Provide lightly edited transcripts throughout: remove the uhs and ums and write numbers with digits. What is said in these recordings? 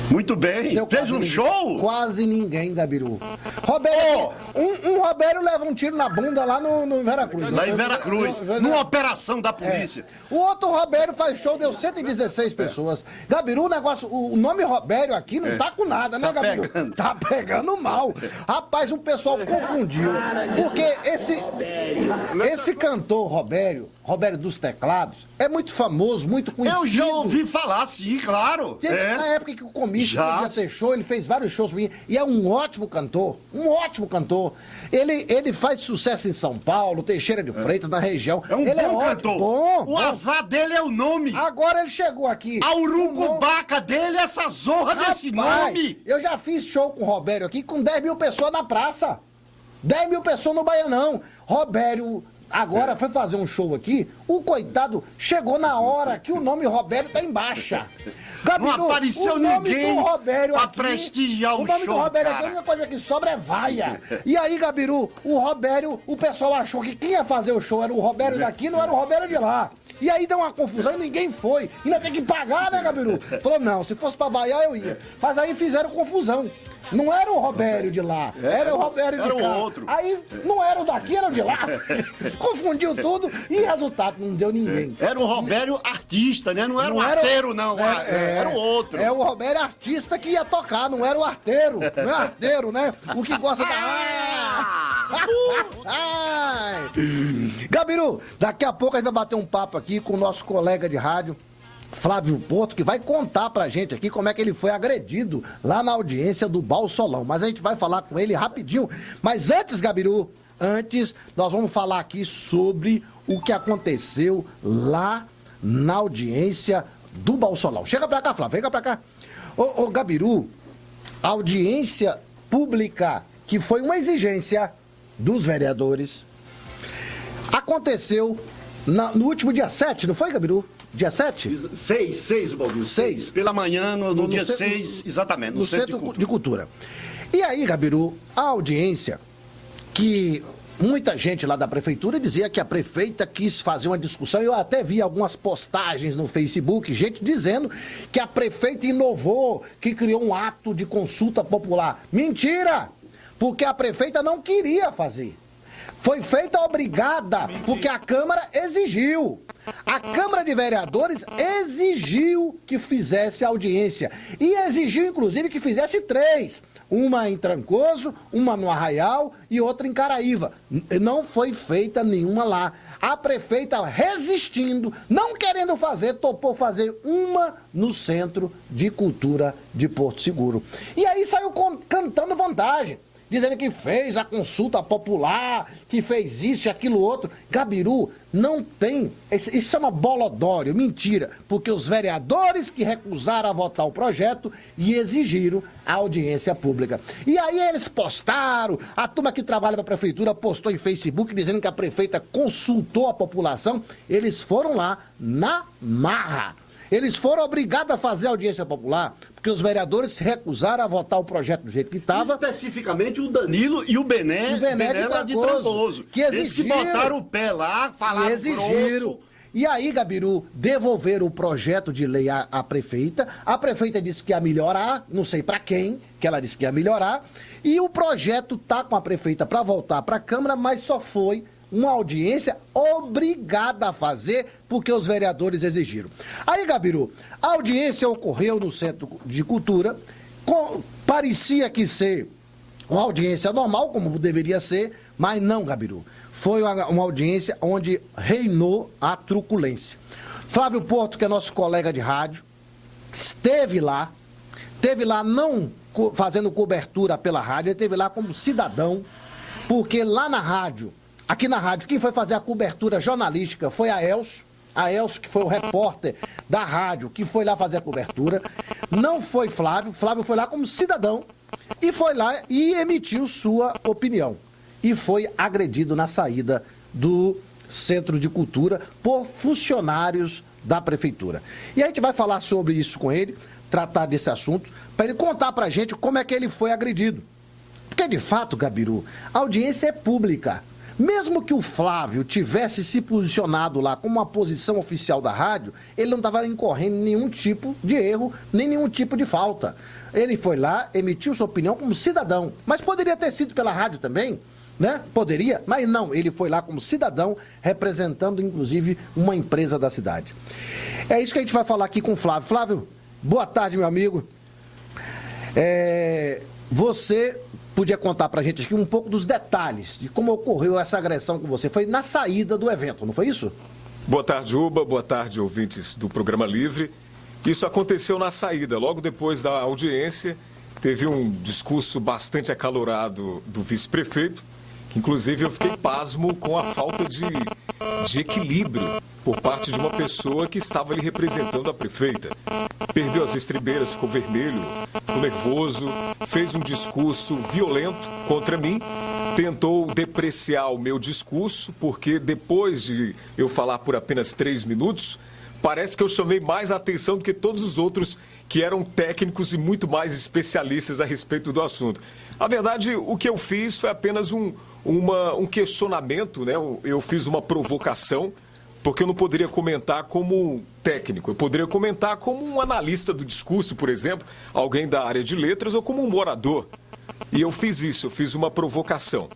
Muito bem. Fez um show? Quase ninguém, Gabiru. Robério, um Robério leva um tiro na bunda lá no Veracruz. Lá em Veracruz, numa operação da polícia. O outro Robério faz show, deu 116 pessoas. Gabiru, o nome Robério aqui não tá com nada, né, Gabiru? Pegando. Tá pegando mal. Rapaz, o pessoal confundiu. Porque esse cantor Robério dos Teclados, é muito famoso, muito conhecido. Eu já ouvi falar, sim, claro. Na época que o Comício podia ter show, ele fez vários shows pra mim, e é um ótimo cantor, Ele faz sucesso em São Paulo, Teixeira de Freitas, na região. É um ele bom cantor. O azar dele é o nome. Agora ele chegou aqui. A urucubaca dele, essa zorra desse nome. Eu já fiz show com o Robério aqui, com 10 mil pessoas na praça. 10 mil pessoas no Baianão. Robério... Agora foi fazer um show aqui, o coitado chegou na hora que o nome Robério tá em baixa. Gabiru, não apareceu ninguém pra prestigiar o show. O nome do Robério aqui, a única coisa que sobra é vaia. E aí, Gabiru, o Robério, o pessoal achou que quem ia fazer o show era o Robério daqui, não era o Robério de lá. E aí deu uma confusão e ninguém foi. Ainda tem que pagar, né, Gabiru? Falou, não, se fosse pra vaiar eu ia. Mas aí fizeram confusão. Não era o Robério de lá, era o Robério de cá. Era o outro. Aí não era o daqui, era o de lá. Confundiu tudo e resultado, não deu ninguém. Era o Robério artista, né? Não era o arteiro, não. Era o outro. É o Robério artista que ia tocar, não era o arteiro. Não é arteiro, né? O que gosta da... Ai. Gabiru, daqui a pouco a gente vai bater um papo aqui com o nosso colega de rádio, Flávio Porto, que vai contar pra gente aqui como é que ele foi agredido lá na audiência do Balsolão. Mas a gente vai falar com ele rapidinho. Mas antes, Gabiru, nós vamos falar aqui sobre o que aconteceu lá na audiência do Balsolão. Chega pra cá, Flávio, vem pra cá. Ô, Gabiru, a audiência pública, que foi uma exigência dos vereadores, aconteceu no último dia 7, não foi, Gabiru? Dia 7? 6, Balbino. 6. Pela manhã, no dia 6, exatamente. No Centro de Cultura. E aí, Gabiru, a audiência, que muita gente lá da prefeitura dizia que a prefeita quis fazer uma discussão. Eu até vi algumas postagens no Facebook, gente dizendo que a prefeita inovou, que criou um ato de consulta popular. Mentira! Porque a prefeita não queria fazer. Foi feita obrigada, porque a Câmara exigiu. A Câmara de Vereadores exigiu que fizesse audiência. E exigiu, inclusive, que fizesse 3. Uma em Trancoso, uma no Arraial e outra em Caraíva. Não foi feita nenhuma lá. A prefeita, resistindo, não querendo fazer, topou fazer uma no Centro de Cultura de Porto Seguro. E aí saiu cantando vantagem, dizendo que fez a consulta popular, que fez isso e aquilo outro. Gabiru, não tem, isso chama bolodório, mentira, porque os vereadores que recusaram a votar o projeto e exigiram a audiência pública. E aí eles postaram, a turma que trabalha para a prefeitura postou em Facebook dizendo que a prefeita consultou a população. Eles foram lá na marra. Eles foram obrigados a fazer audiência popular, porque os vereadores se recusaram a votar o projeto do jeito que estava. Especificamente o Danilo e o Bené lá de Trancoso. Que exigiram. Eles que botaram o pé lá, falaram exigiram. Grosso. E aí, Gabiru, devolveram o projeto de lei à prefeita. A prefeita disse que ia melhorar, não sei para quem, que ela disse que ia melhorar. E o projeto tá com a prefeita para voltar para a Câmara, mas só foi uma audiência obrigada a fazer, porque os vereadores exigiram. Aí, Gabiru, a audiência ocorreu no Centro de Cultura, parecia que ser uma audiência normal, como deveria ser, mas não, Gabiru. Foi uma audiência onde reinou a truculência. Flávio Porto, que é nosso colega de rádio, esteve lá não fazendo cobertura pela rádio, ele esteve lá como cidadão, porque lá na rádio, aqui na rádio, quem foi fazer a cobertura jornalística foi a Elcio, que foi o repórter da rádio, que foi lá fazer a cobertura. Não foi Flávio foi lá como cidadão e foi lá e emitiu sua opinião. E foi agredido na saída do Centro de Cultura por funcionários da prefeitura. E a gente vai falar sobre isso com ele, tratar desse assunto, para ele contar pra gente como é que ele foi agredido. Porque, de fato, Gabiru, a audiência é pública. Mesmo que o Flávio tivesse se posicionado lá como uma posição oficial da rádio, ele não estava incorrendo em nenhum tipo de erro, nem nenhum tipo de falta. Ele foi lá, emitiu sua opinião como cidadão, mas poderia ter sido pela rádio também, né? Poderia, mas não, ele foi lá como cidadão, representando inclusive uma empresa da cidade. É isso que a gente vai falar aqui com o Flávio. Flávio, boa tarde, meu amigo. Você podia contar pra gente aqui um pouco dos detalhes de como ocorreu essa agressão com você? Foi na saída do evento, não foi isso? Boa tarde, Uba. Boa tarde, ouvintes do Programa Livre. Isso aconteceu na saída, logo depois da audiência. Teve um discurso bastante acalorado do vice-prefeito, que inclusive eu fiquei pasmo com a falta de equilíbrio por parte de uma pessoa que estava ali representando a prefeita. Perdeu as estribeiras, ficou vermelho, ficou nervoso, fez um discurso violento contra mim, tentou depreciar o meu discurso, porque depois de eu falar por apenas 3 minutos, parece que eu chamei mais atenção do que todos os outros que eram técnicos e muito mais especialistas a respeito do assunto. A verdade, o que eu fiz foi apenas um questionamento, né? Eu fiz uma provocação, porque eu não poderia comentar como técnico. Eu poderia comentar como um analista do discurso, por exemplo, alguém da área de letras ou como um morador. E eu fiz isso, eu fiz uma provocação.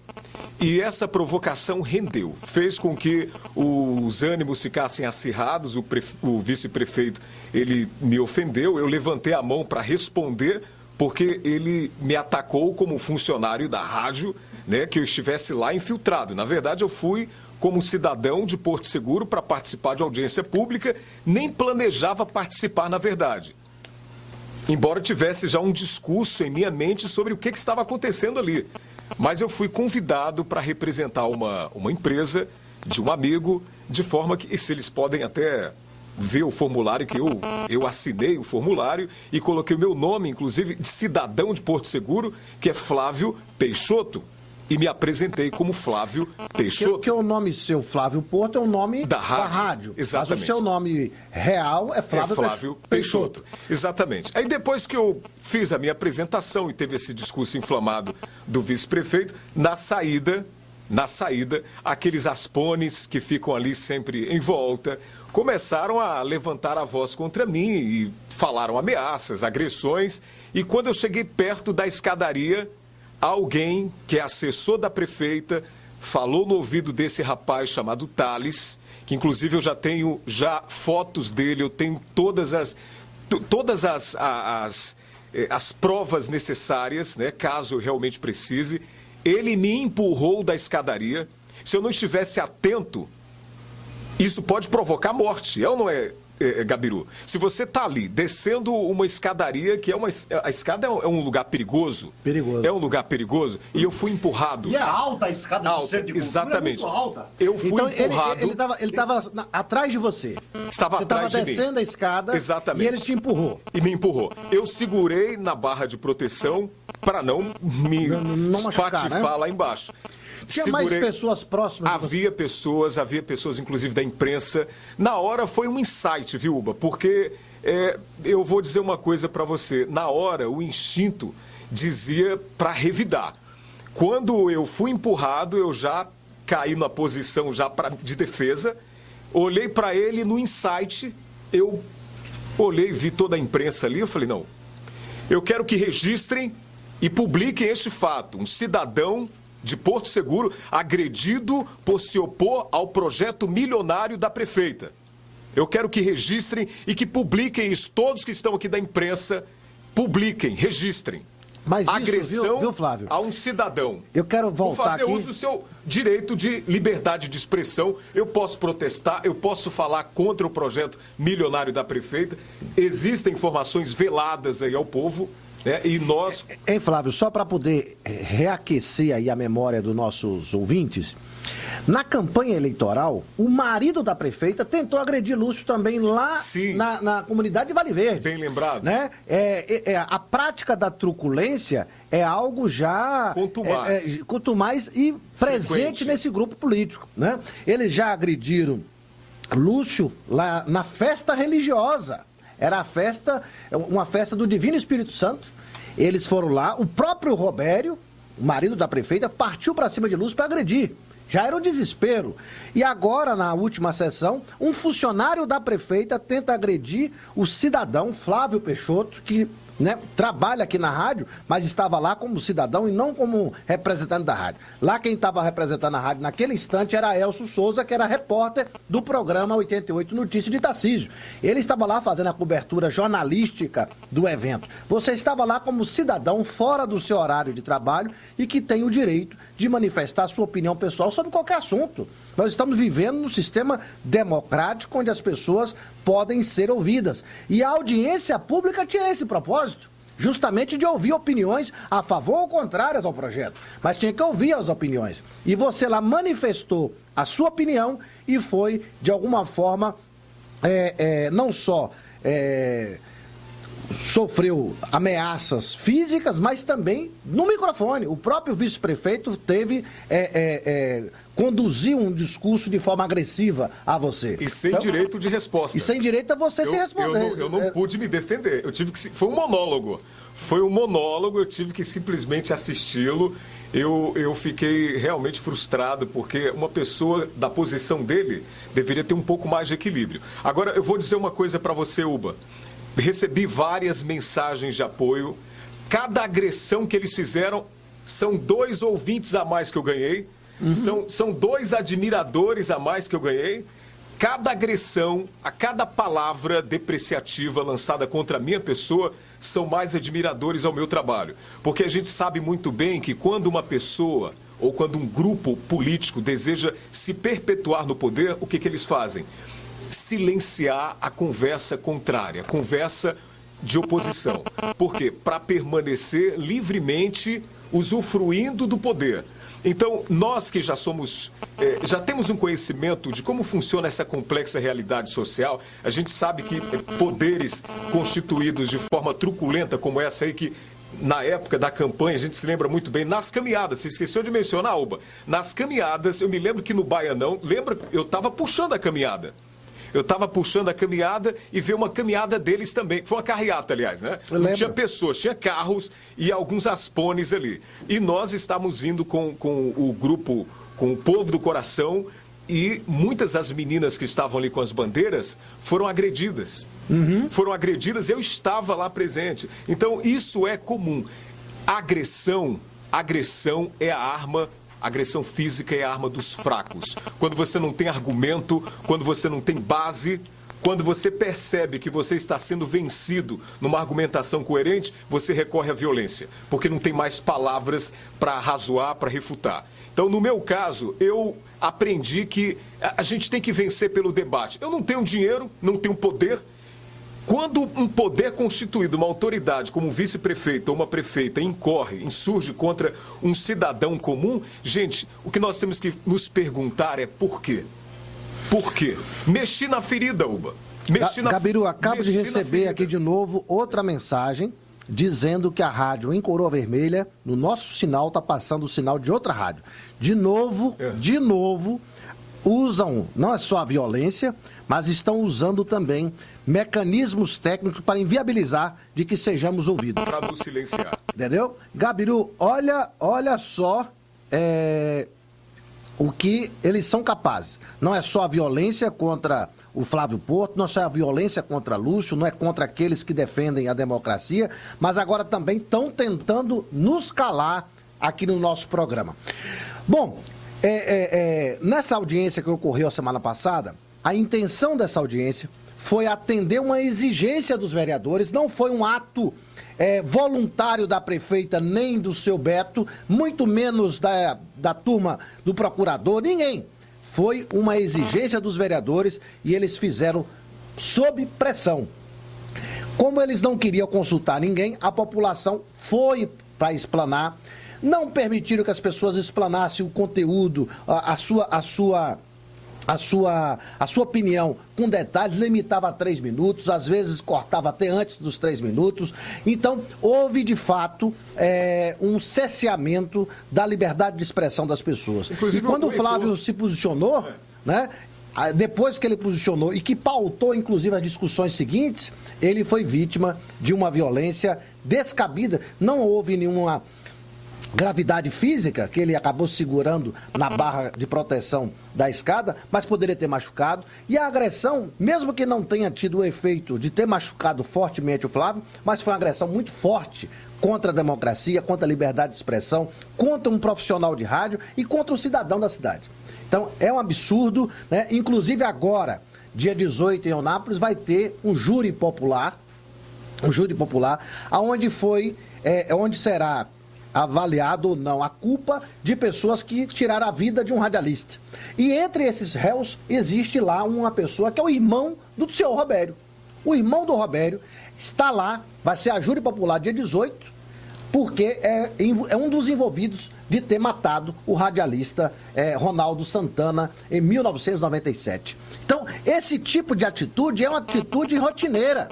E essa provocação rendeu, fez com que os ânimos ficassem acirrados, o vice-prefeito, ele me ofendeu, eu levantei a mão para responder, porque ele me atacou como funcionário da rádio, né, que eu estivesse lá infiltrado. Na verdade, eu fui como cidadão de Porto Seguro para participar de audiência pública, nem planejava participar, na verdade. Embora tivesse já um discurso em minha mente sobre o que estava acontecendo ali. Mas eu fui convidado para representar uma empresa de um amigo, de forma que, se eles podem até ver o formulário, que eu assinei o formulário e coloquei o meu nome, inclusive, de cidadão de Porto Seguro, que é Flávio Peixoto. E me apresentei como Flávio Peixoto. Porque o nome seu, Flávio Porto, é o nome da rádio. Exatamente. Mas o seu nome real é Flávio Peixoto. Exatamente. Aí depois que eu fiz a minha apresentação e teve esse discurso inflamado do vice-prefeito, na saída, aqueles aspones que ficam ali sempre em volta, começaram a levantar a voz contra mim e falaram ameaças, agressões. E quando eu cheguei perto da escadaria, alguém que é assessor da prefeita falou no ouvido desse rapaz chamado Thales, que inclusive eu já tenho fotos dele, eu tenho todas as provas necessárias, né, caso eu realmente precise. Ele me empurrou da escadaria. Se eu não estivesse atento, isso pode provocar morte, é ou não é, Gabiru? Se você está ali descendo uma escadaria, que a escada é um lugar perigoso. Perigoso. É um lugar perigoso. E eu fui empurrado. E é alta a escada do centro de cultura, exatamente. É muito alta. Eu fui então, empurrado. Ele estava atrás de você. Estava atrás de mim. Você estava descendo a escada. Exatamente. E ele te empurrou. E me empurrou. Eu segurei na barra de proteção para não me espatifar, né, lá embaixo. Tinha mais pessoas próximas? Havia pessoas, inclusive da imprensa. Na hora foi um insight, viu, Uba? Porque eu vou dizer uma coisa para você. Na hora, o instinto dizia para revidar. Quando eu fui empurrado, eu já caí na posição de defesa. Olhei para ele no insight. Eu olhei, vi toda a imprensa ali. Eu falei, não, eu quero que registrem e publiquem este fato. Um cidadão de Porto Seguro agredido por se opor ao projeto milionário da prefeita. Eu quero que registrem e que publiquem isso. Todos que estão aqui da imprensa, publiquem, registrem. Mas agressão isso, viu, Flávio? a um cidadão. Eu quero voltar aqui. Vou fazer uso do seu direito de liberdade de expressão. Eu posso protestar, eu posso falar contra o projeto milionário da prefeita. Existem informações veladas aí ao povo. E nós... Hein, Flávio, só para poder reaquecer aí a memória dos nossos ouvintes, na campanha eleitoral, o marido da prefeita tentou agredir Lúcio também lá na comunidade de Vale Verde. Bem lembrado. Né? A prática da truculência é algo já... Quanto mais e presente nesse grupo político. Né? Eles já agrediram Lúcio lá na festa religiosa. Era uma festa do Divino Espírito Santo. Eles foram lá, o próprio Robério, o marido da prefeita, partiu para cima de Lúcio para agredir. Já era o desespero. E agora, na última sessão, um funcionário da prefeita tenta agredir o cidadão Flávio Peixoto, que, né, trabalha aqui na rádio, mas estava lá como cidadão e não como representante da rádio. Lá quem estava representando a rádio naquele instante era Elcio Souza, que era repórter do programa 88 Notícias de Tarcísio. Ele estava lá fazendo a cobertura jornalística do evento. Você estava lá como cidadão fora do seu horário de trabalho e que tem o direito de manifestar sua opinião pessoal sobre qualquer assunto. Nós estamos vivendo num sistema democrático onde as pessoas podem ser ouvidas. E a audiência pública tinha esse propósito, justamente de ouvir opiniões a favor ou contrárias ao projeto. Mas tinha que ouvir as opiniões. E você lá manifestou a sua opinião e foi, de alguma forma, não só sofreu ameaças físicas, mas também no microfone. O próprio vice-prefeito conduziu um discurso de forma agressiva a você. E sem direito de resposta. E sem direito a você se responder. Eu não pude me defender. Eu tive que... Foi um monólogo. Foi um monólogo, eu tive que simplesmente assisti-lo. Eu fiquei realmente frustrado, porque uma pessoa da posição dele deveria ter um pouco mais de equilíbrio. Agora, eu vou dizer uma coisa para você, Uba. Recebi várias mensagens de apoio. Cada agressão que eles fizeram, são 2 ouvintes a mais que eu ganhei. São 2 admiradores a mais que eu ganhei. Cada agressão, a cada palavra depreciativa lançada contra a minha pessoa, são mais admiradores ao meu trabalho. Porque a gente sabe muito bem que quando uma pessoa ou quando um grupo político deseja se perpetuar no poder, o que eles fazem? Silenciar a conversa contrária, a conversa de oposição. Por quê? Para permanecer livremente usufruindo do poder. Então, nós que já temos um conhecimento de como funciona essa complexa realidade social, a gente sabe que poderes constituídos de forma truculenta, como essa aí que na época da campanha, a gente se lembra muito bem, nas caminhadas, você esqueceu de mencionar, Uba, nas caminhadas, eu me lembro que no Baianão, eu estava puxando a caminhada. Eu estava puxando a caminhada e veio uma caminhada deles também. Foi uma carreata, aliás, né? Não tinha pessoas, tinha carros e alguns aspones ali. E nós estávamos vindo com o grupo, com o povo do coração, e muitas das meninas que estavam ali com as bandeiras foram agredidas. Foram agredidas e eu estava lá presente. Então, isso é comum. Agressão é a arma. Agressão física é a arma dos fracos. Quando você não tem argumento, quando você não tem base, quando você percebe que você está sendo vencido numa argumentação coerente, você recorre à violência, porque não tem mais palavras para razoar, para refutar. Então, no meu caso, eu aprendi que a gente tem que vencer pelo debate. Eu não tenho dinheiro, não tenho poder. Quando um poder constituído, uma autoridade como um vice-prefeito ou uma prefeita insurge contra um cidadão comum, gente, o que nós temos que nos perguntar é por quê? Por quê? Mexi na ferida, Uba. Gabiru, acabo de receber aqui de novo outra mensagem dizendo que a rádio em Coroa Vermelha, no nosso sinal, está passando o sinal de outra rádio. De novo, usam, não é só a violência, mas estão usando também mecanismos técnicos para inviabilizar de que sejamos ouvidos. Para nos silenciar. Entendeu? Gabiru, olha só o que eles são capazes. Não é só a violência contra o Flávio Porto, não é só a violência contra Lúcio, não é contra aqueles que defendem a democracia, mas agora também estão tentando nos calar aqui no nosso programa. Bom, nessa audiência que ocorreu a semana passada, a intenção dessa audiência foi atender uma exigência dos vereadores, não foi um ato voluntário da prefeita nem do seu Beto, muito menos da turma do procurador, ninguém. Foi uma exigência dos vereadores e eles fizeram sob pressão. Como eles não queriam consultar ninguém, a população foi para explanar, não permitiram que as pessoas explanassem o conteúdo, a sua opinião com detalhes, limitava a 3 minutos, às vezes cortava até antes dos 3 minutos. Então, houve de fato um cerceamento da liberdade de expressão das pessoas. Inclusive, e quando o Flávio se posicionou, né, depois que ele posicionou e que pautou inclusive as discussões seguintes, ele foi vítima de uma violência descabida. Não houve gravidade física, que ele acabou segurando na barra de proteção da escada, mas poderia ter machucado. E a agressão, mesmo que não tenha tido o efeito de ter machucado fortemente o Flávio, mas foi uma agressão muito forte contra a democracia, contra a liberdade de expressão, contra um profissional de rádio e contra o cidadão da cidade. Então, é um absurdo, né? Inclusive agora, dia 18 em Eunápolis, vai ter um júri popular, onde será avaliado ou não a culpa de pessoas que tiraram a vida de um radialista. E entre esses réus existe lá uma pessoa que é o irmão do senhor Robério. O irmão do Robério está lá, vai ser a júri popular dia 18, porque é um dos envolvidos de ter matado o radialista Ronaldo Santana em 1997. Então, esse tipo de atitude é uma atitude rotineira,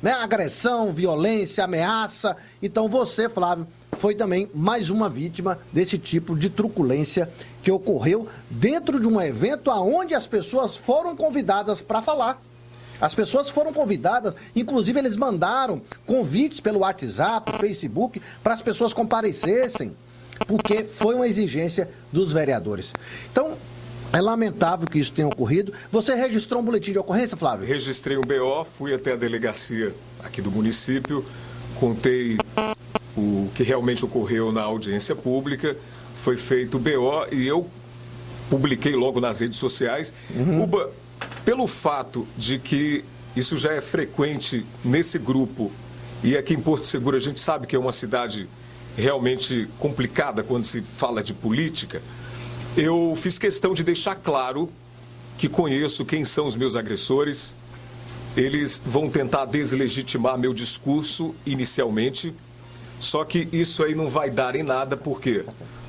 né? Agressão, violência, ameaça. Então você, Flávio, foi também mais uma vítima desse tipo de truculência que ocorreu dentro de um evento onde as pessoas foram convidadas para falar. As pessoas foram convidadas, inclusive eles mandaram convites pelo WhatsApp, Facebook, para as pessoas comparecessem, porque foi uma exigência dos vereadores. Então, é lamentável que isso tenha ocorrido. Você registrou um boletim de ocorrência, Flávio? Registrei um BO, fui até a delegacia aqui do município, contei o que realmente ocorreu na audiência pública, foi feito o BO e eu publiquei logo nas redes sociais. Uba, pelo fato de que isso já é frequente nesse grupo, e aqui em Porto Seguro a gente sabe que é uma cidade realmente complicada quando se fala de política, eu fiz questão de deixar claro que conheço quem são os meus agressores. Eles vão tentar deslegitimar meu discurso inicialmente, só que isso aí não vai dar em nada. Por quê?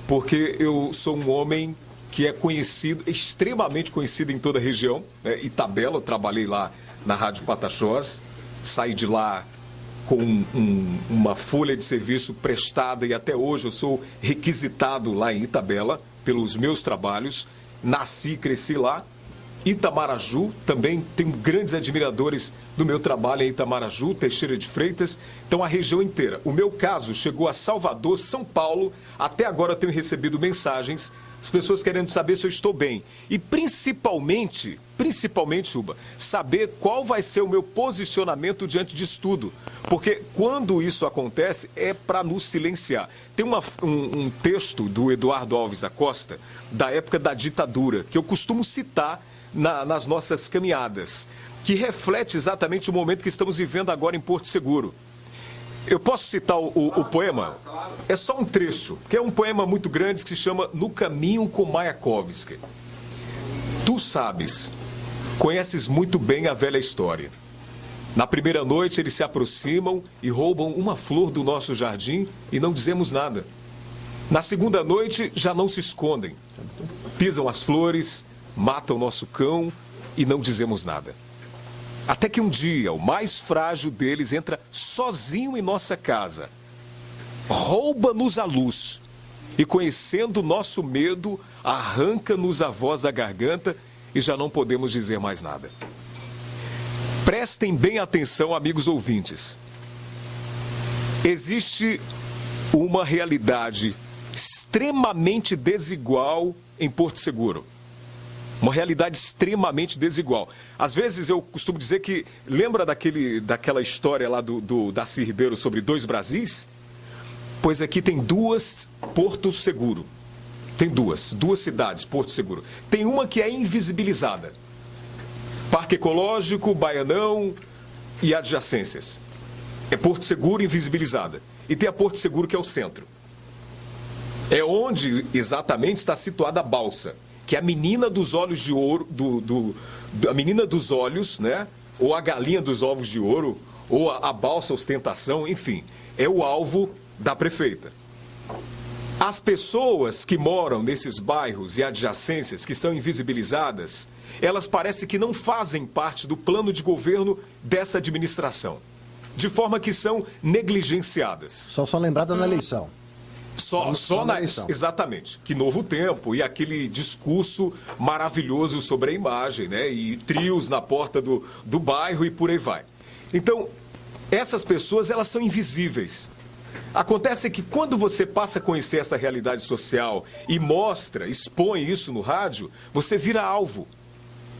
Porque eu sou um homem que é conhecido, extremamente conhecido em toda a região, né? Itabela, eu trabalhei lá na Rádio Pataxós, saí de lá com uma folha de serviço prestada e até hoje eu sou requisitado lá em Itabela pelos meus trabalhos, nasci e cresci lá. Itamaraju, também tenho grandes admiradores do meu trabalho em Itamaraju, Teixeira de Freitas, então a região inteira. O meu caso chegou a Salvador, São Paulo, até agora eu tenho recebido mensagens, as pessoas querendo saber se eu estou bem. E principalmente, Uba, saber qual vai ser o meu posicionamento diante disso tudo. Porque quando isso acontece, é para nos silenciar. Tem um texto do Eduardo Alves Acosta, da época da ditadura, que eu costumo citar nas nossas caminhadas, que reflete exatamente o momento que estamos vivendo agora em Porto Seguro. Eu posso citar o poema? É só um trecho, que é um poema muito grande que se chama No Caminho com Mayakovsky. Tu sabes, conheces muito bem a velha história. Na primeira noite eles se aproximam e roubam uma flor do nosso jardim e não dizemos nada. Na segunda noite já não se escondem. Pisam as flores, matam o nosso cão e não dizemos nada. Até que um dia, o mais frágil deles entra sozinho em nossa casa, rouba-nos a luz e, conhecendo nosso medo, arranca-nos a voz da garganta e já não podemos dizer mais nada. Prestem bem atenção, amigos ouvintes. Existe uma realidade extremamente desigual em Porto Seguro. Uma realidade extremamente desigual. Às vezes eu costumo dizer que, lembra daquela história lá do Darcy Ribeiro sobre 2 Brasis? Pois aqui tem 2 Porto Seguro. Tem duas cidades, Porto Seguro. Tem uma que é invisibilizada. Parque Ecológico, Baianão e adjacências. É Porto Seguro invisibilizada. E tem a Porto Seguro que é o centro. É onde exatamente está situada a balsa, que é a menina dos olhos de ouro, a menina dos olhos, né? Ou a galinha dos ovos de ouro, ou a balsa ostentação, enfim, é o alvo da prefeita. As pessoas que moram nesses bairros e adjacências que são invisibilizadas, elas parecem que não fazem parte do plano de governo dessa administração, de forma que são negligenciadas. Só lembrada na eleição. Só na eleição. Exatamente. Que Novo Tempo e aquele discurso maravilhoso sobre a imagem, né? E trios na porta do bairro e por aí vai. Então, essas pessoas, elas são invisíveis. Acontece que quando você passa a conhecer essa realidade social e mostra, expõe isso no rádio, você vira alvo.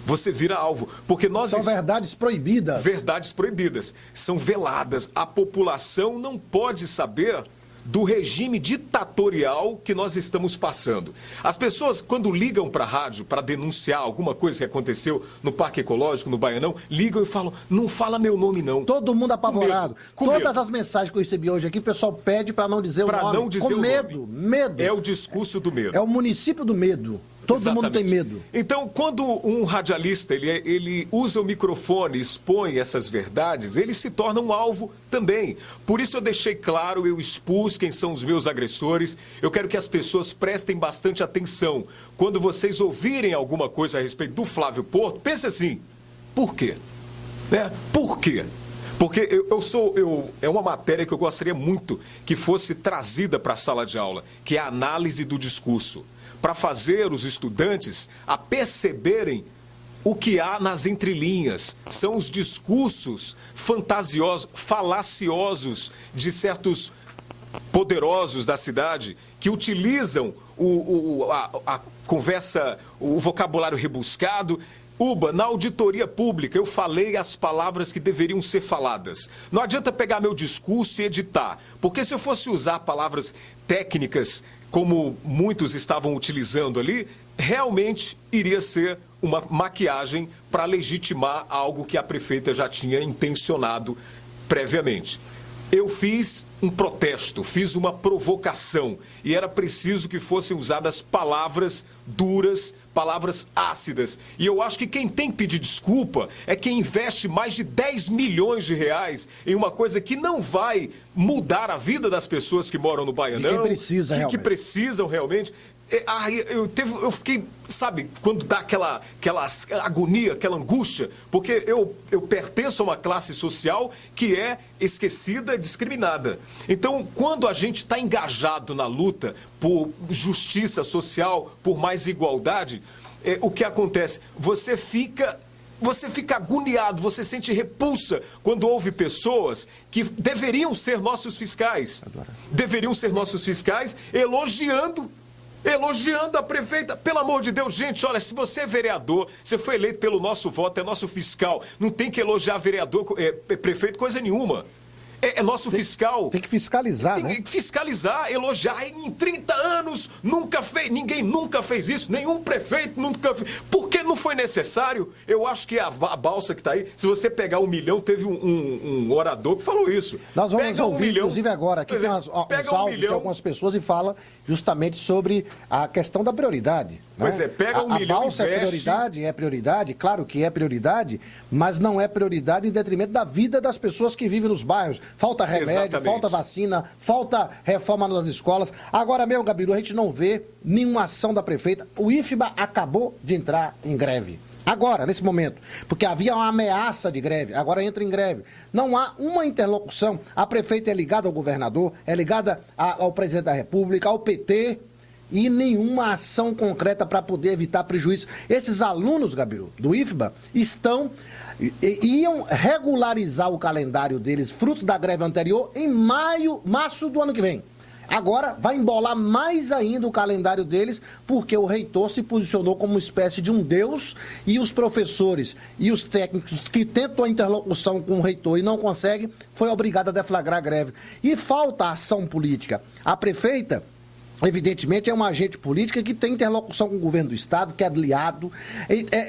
Você vira alvo, porque nós... São verdades proibidas. Verdades proibidas. São veladas. A população não pode saber do regime ditatorial que nós estamos passando. As pessoas, quando ligam para a rádio para denunciar alguma coisa que aconteceu no Parque Ecológico, no Baianão, ligam e falam, não fala meu nome não. Todo mundo apavorado. Com Todas medo. as mensagens que eu recebi hoje aqui, o pessoal pede para não dizer o nome. Para não dizer com o medo, nome. medo. É o discurso do medo. É o município do medo. Todo Exatamente. mundo tem medo. Então, quando um radialista ele usa o microfone, expõe essas verdades, ele se torna um alvo também. Por isso eu deixei claro, eu expus quem são os meus agressores. Eu quero que as pessoas prestem bastante atenção. Quando vocês ouvirem alguma coisa a respeito do Flávio Porto, pense assim, por quê? Por quê? Porque é uma matéria que eu gostaria muito que fosse trazida para a sala de aula, que é a análise do discurso, para fazer os estudantes a perceberem o que há nas entrelinhas. São os discursos fantasiosos, falaciosos de certos poderosos da cidade que utilizam a conversa, o vocabulário rebuscado. Uba, na auditoria pública eu falei as palavras que deveriam ser faladas. Não adianta pegar meu discurso e editar, porque se eu fosse usar palavras técnicas como muitos estavam utilizando ali, realmente iria ser uma maquiagem para legitimar algo que a prefeita já tinha intencionado previamente. Eu fiz um protesto, fiz uma provocação e era preciso que fossem usadas palavras duras, palavras ácidas. E eu acho que quem tem que pedir desculpa é quem investe mais de 10 milhões de reais em uma coisa que não vai mudar a vida das pessoas que moram no Baianão. Quem precisa, que realmente. precisam realmente. Eu fiquei, sabe, quando dá aquela agonia, aquela angústia, porque eu pertenço a uma classe social que é esquecida, discriminada. Então, quando a gente está engajado na luta por justiça social, por mais igualdade, o que acontece? Você fica agoniado, você sente repulsa quando ouve pessoas que deveriam ser nossos fiscais. Deveriam ser nossos fiscais elogiando a prefeita. Pelo amor de Deus, gente, olha, se você é vereador, você foi eleito pelo nosso voto, é nosso fiscal, não tem que elogiar vereador, prefeito, coisa nenhuma. É nosso fiscal. Tem que fiscalizar, Tem né? que fiscalizar, elogiar. Em 30 anos, ninguém nunca fez isso, nenhum prefeito nunca fez. Porque não foi necessário. Eu acho que a balsa que está aí, se você pegar 1 milhão, teve um orador que falou isso. Nós vamos Pega ouvir, 1 milhão, inclusive agora, aqui tem uns áudios de algumas pessoas e fala justamente sobre a questão da prioridade. Né? Pois é, pega 1 milhão A balsa é prioridade, claro que é prioridade, mas não é prioridade em detrimento da vida das pessoas que vivem nos bairros. Falta remédio, Exatamente. falta vacina, falta reforma nas escolas. Agora mesmo, Gabiru, a gente não vê nenhuma ação da prefeita. O IFBA acabou de entrar em greve. Agora, nesse momento, porque havia uma ameaça de greve, agora entra em greve. Não há uma interlocução. A prefeita é ligada ao governador, é ligada ao presidente da República, ao PT, e nenhuma ação concreta para poder evitar prejuízo. Esses alunos, Gabiru, do IFBA, iam regularizar o calendário deles, fruto da greve anterior, em março do ano que vem. Agora vai embolar mais ainda o calendário deles, porque o reitor se posicionou como uma espécie de um deus e os professores e os técnicos que tentam a interlocução com o reitor e não conseguem, foi obrigado a deflagrar a greve. E falta ação política. A prefeita, evidentemente, é uma agente política que tem interlocução com o governo do Estado, que é aliado,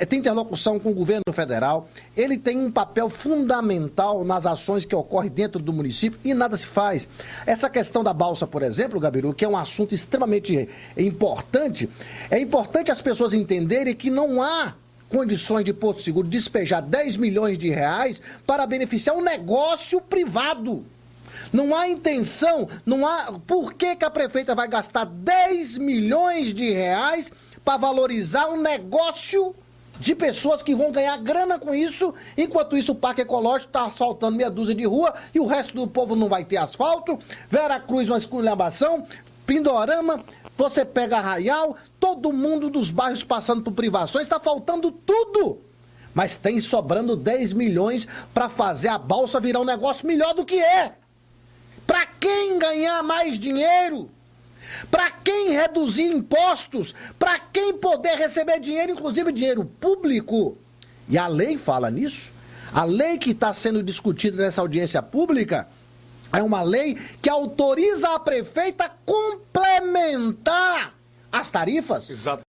tem interlocução com o governo federal, ele tem um papel fundamental nas ações que ocorrem dentro do município e nada se faz. Essa questão da balsa, por exemplo, Gabiru, que é um assunto extremamente importante, é importante as pessoas entenderem que não há condições de Porto Seguro despejar 10 milhões de reais para beneficiar um negócio privado. Não há intenção, não há... Por que a prefeita vai gastar 10 milhões de reais para valorizar um negócio de pessoas que vão ganhar grana com isso, enquanto isso o Parque Ecológico está asfaltando meia dúzia de rua e o resto do povo não vai ter asfalto? Vera Cruz, uma esculhambação, Pindorama, você pega Arraial, todo mundo dos bairros passando por privações, está faltando tudo. Mas tem sobrando 10 milhões para fazer a balsa virar um negócio melhor do que é. Para quem ganhar mais dinheiro? Para quem reduzir impostos? Para quem poder receber dinheiro, inclusive dinheiro público? E a lei fala nisso. A lei que está sendo discutida nessa audiência pública é uma lei que autoriza a prefeita a complementar as tarifas. Exato.